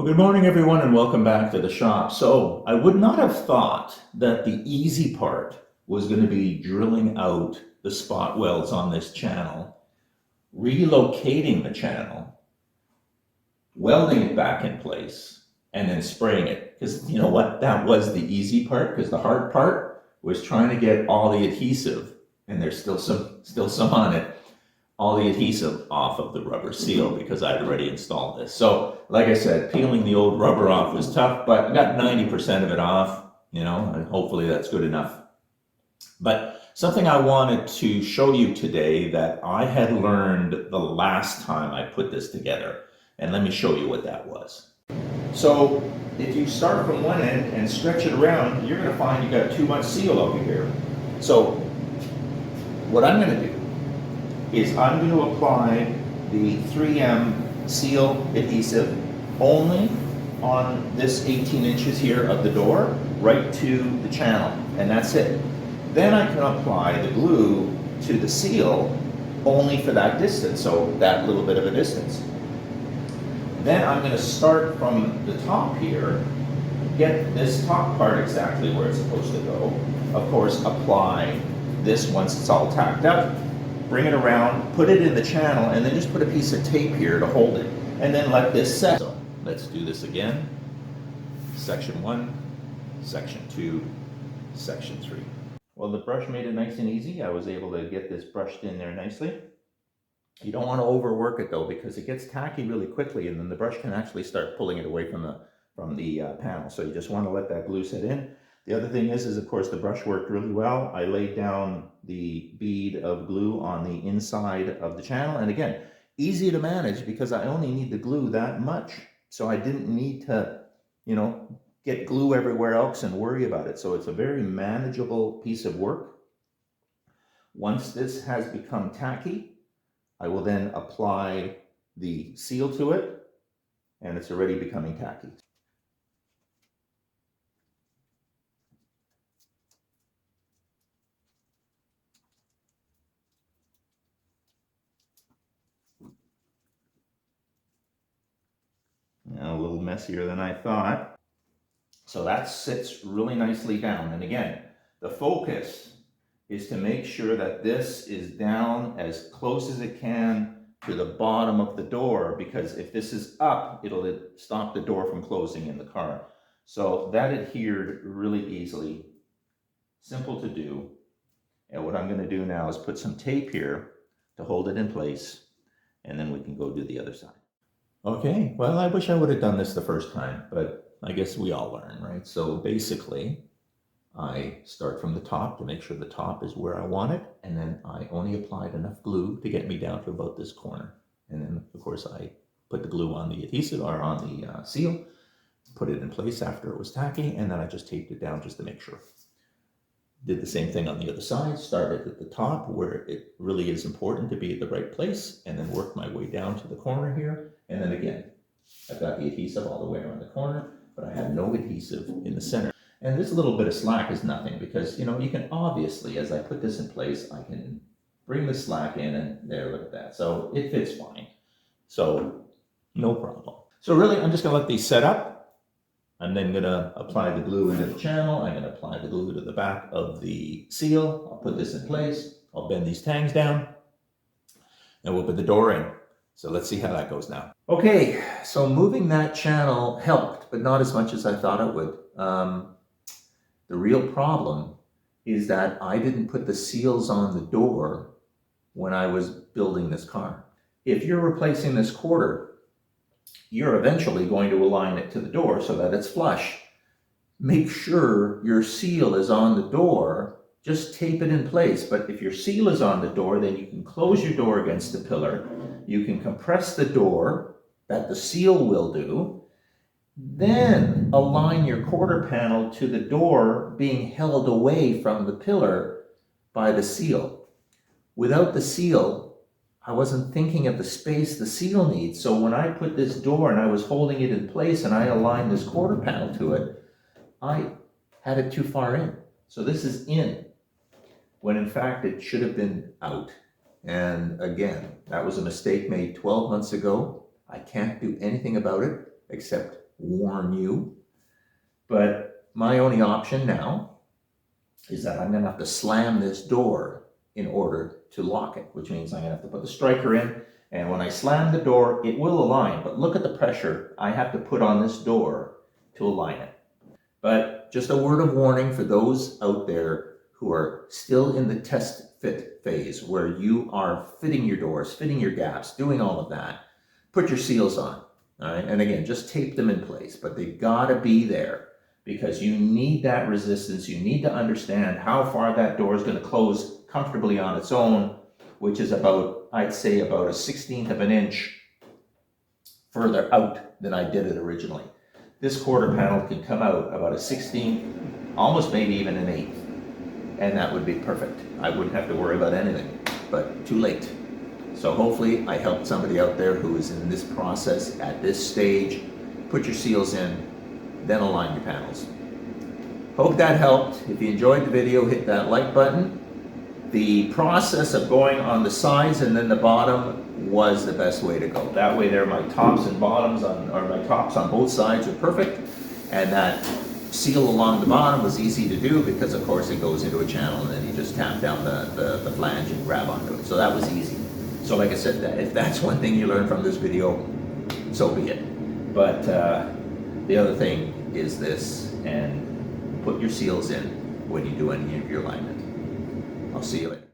Well, good morning, everyone, and welcome back to the shop. So, I would not have thought that the easy part was going to be drilling out the spot welds on this channel, relocating the channel, welding it back in place, and then spraying it. Because you know what? That was the easy part, because the hard part was trying to get all the adhesive, and there's still some on it, all the adhesive off of the rubber seal because I'd already installed this. So, like I said, peeling the old rubber off was tough, but I got 90% of it off, and hopefully that's good enough. But something I wanted to show you today that I had learned the last time I put this together, and let me show you what that was. So, if you start from one end and stretch it around, you're going to find you got too much seal over here. So, what I'm going to do is I'm going to apply the 3M seal adhesive only on this 18 inches here of the door, right to the channel, and that's it. Then I can apply the glue to the seal only for that distance, so that little bit of a distance. Then I'm going to start from the top here, get this top part exactly where it's supposed to go. Of course, apply this once it's all tacked up. Bring it around, put it in the channel, and then just put a piece of tape here to hold it. And then let this set. So let's do this again. Section 1, Section 2, Section 3. Well, the brush made it nice and easy. I was able to get this brushed in there nicely. You don't want to overwork it though, because it gets tacky really quickly, and then the brush can actually start pulling it away from the panel. So you just want to let that glue set in. The other thing is of course the brush worked really well. I laid down the bead of glue on the inside of the channel, and again, easy to manage because I only need the glue that much. So I didn't need to, get glue everywhere else and worry about it. So it's a very manageable piece of work. Once this has become tacky, I will then apply the seal to it, and it's already becoming tacky. A little messier than I thought. So that sits really nicely down. And again, the focus is to make sure that this is down as close as it can to the bottom of the door, because if this is up, it'll stop the door from closing in the car. So that adhered really easily. Simple to do. And what I'm going to do now is put some tape here to hold it in place, and then we can go do the other side. Okay, well, I wish I would have done this the first time, but I guess we all learn, right? So basically, I start from the top to make sure the top is where I want it, and then I only applied enough glue to get me down to about this corner. And then, of course, I put the glue on the adhesive, or on the seal, put it in place after it was tacky, and then I just taped it down just to make sure. Did the same thing on the other side, started at the top where it really is important to be at the right place, and then worked my way down to the corner here. And then again, I've got the adhesive all the way around the corner, but I have no adhesive in the center. And this little bit of slack is nothing, because, you can obviously, as I put this in place, I can bring the slack in, and there, look at that. So it fits fine. So no problem. So really, I'm just gonna let these set up. I'm then going to apply the glue into the channel. I'm going to apply the glue to the back of the seal. I'll put this in place. I'll bend these tangs down, and we'll put the door in. So let's see how that goes now. Okay, so moving that channel helped, but not as much as I thought it would. The real problem is that I didn't put the seals on the door when I was building this car. If you're replacing this quarter, you're eventually going to align it to the door so that it's flush. Make sure your seal is on the door. Just tape it in place. But if your seal is on the door, then you can close your door against the pillar. You can compress the door, that the seal will do. Then align your quarter panel to the door being held away from the pillar by the seal. Without the seal, I wasn't thinking of the space the seal needs. So when I put this door and I was holding it in place and I aligned this quarter panel to it, I had it too far in. So this is in, when in fact it should have been out. And again, that was a mistake made 12 months ago. I can't do anything about it except warn you. But my only option now is that I'm going to have to slam this door in order to lock it, which means I'm going to have to put the striker in. And when I slam the door, it will align. But look at the pressure I have to put on this door to align it. But just a word of warning for those out there who are still in the test fit phase, where you are fitting your doors, fitting your gaps, doing all of that. Put your seals on, all right? And again, just tape them in place, but they gotta be there because you need that resistance. You need to understand how far that door is gonna close comfortably on its own, which is about, I'd say about a 1/16 of an inch further out than I did it originally. This quarter panel can come out about a 1/16, almost maybe even an 1/8, and that would be perfect. I wouldn't have to worry about anything, but too late. So hopefully I helped somebody out there who is in this process at this stage. Put your seals in, then align your panels. Hope that helped. If you enjoyed the video, hit that like button. The process of going on the sides and then the bottom was the best way to go. That way there my tops and bottoms or my tops on both sides are perfect, and that seal along the bottom was easy to do because of course it goes into a channel and then you just tap down the flange and grab onto it. So that was easy. So like I said, if that's one thing you learned from this video, so be it. But the other thing is this, and put your seals in when you do any of your alignment. I'll see you later.